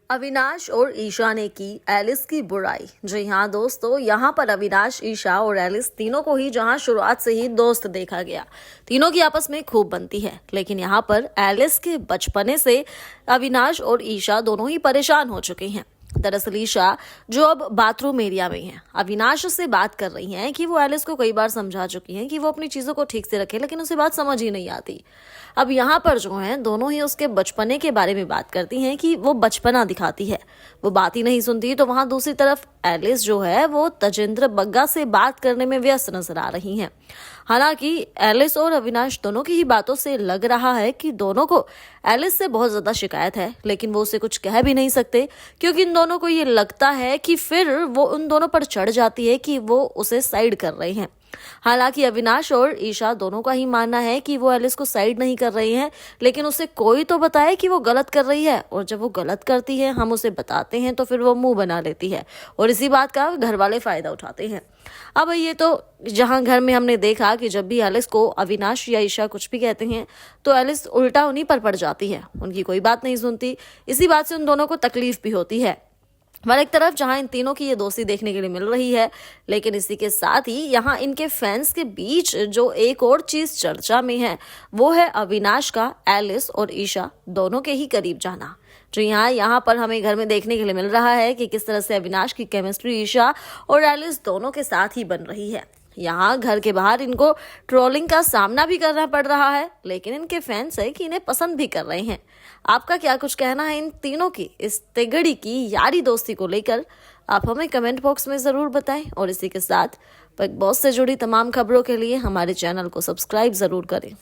अविनाश और ईशा ने की एलिस की बुराई। जी हाँ दोस्तों, यहाँ पर अविनाश, ईशा और एलिस तीनों को ही जहाँ शुरुआत से ही दोस्त देखा गया, तीनों की आपस में खूब बनती है। लेकिन यहाँ पर एलिस के बचपने से अविनाश और ईशा दोनों ही परेशान हो चुके हैं। दरअसल ईशा, जो अब बाथरूम एरिया में है, अविनाश से बात कर रही हैं कि वो एलिस को कई बार समझा चुकी हैं कि वो अपनी चीजों को ठीक से रखे, लेकिन उसे बात समझ ही नहीं आती। अब यहाँ पर जो है दोनों ही उसके बचपने के बारे में बात करती हैं कि वो बचपना दिखाती है, वो बात ही नहीं सुनती। तो वहां दूसरी तरफ एलिस जो है वो तजेंद्र बग्गा से बात करने में व्यस्त नजर आ रही हैं। हालांकि एलिस और अविनाश दोनों की ही बातों से लग रहा है कि दोनों को एलिस से बहुत ज्यादा शिकायत है, लेकिन वो उसे कुछ कह भी नहीं सकते क्योंकि इन दोनों को ये लगता है कि फिर वो उन दोनों पर चढ़ जाती है कि वो उसे साइड कर रहे हैं। हालांकि अविनाश और ईशा दोनों का ही मानना है कि वो एलिस को साइड नहीं कर रही हैं, लेकिन उसे कोई तो बताए कि वो गलत कर रही है, और जब वो गलत करती है हम उसे बताते हैं तो फिर वो मुंह बना लेती है और इसी बात का घर वाले फायदा उठाते हैं। अब ये तो जहां घर में हमने देखा कि जब भी एलिस को अविनाश या ईशा कुछ भी कहते हैं तो एलिस उल्टा उन्हीं पर पड़ जाती है, उनकी कोई बात नहीं सुनती। इसी बात से उन दोनों को तकलीफ भी होती है। और एक तरफ जहां इन तीनों की ये दोस्ती देखने के लिए मिल रही है, लेकिन इसी के साथ ही यहाँ इनके फैंस के बीच जो एक और चीज चर्चा में है वो है अविनाश का एलिस और ईशा दोनों के ही करीब जाना। जो यहाँ पर हमें घर में देखने के लिए मिल रहा है कि किस तरह से अविनाश की केमिस्ट्री ईशा और एलिस दोनों के साथ ही बन रही है। यहाँ घर के बाहर इनको ट्रोलिंग का सामना भी करना पड़ रहा है, लेकिन इनके फैंस है कि इन्हें पसंद भी कर रहे हैं। आपका क्या कुछ कहना है इन तीनों की इस तिगड़ी की यारी दोस्ती को लेकर? आप हमें कमेंट बॉक्स में जरूर बताएं और इसी के साथ बिग बॉस से जुड़ी तमाम खबरों के लिए हमारे चैनल को सब्सक्राइब जरूर करें।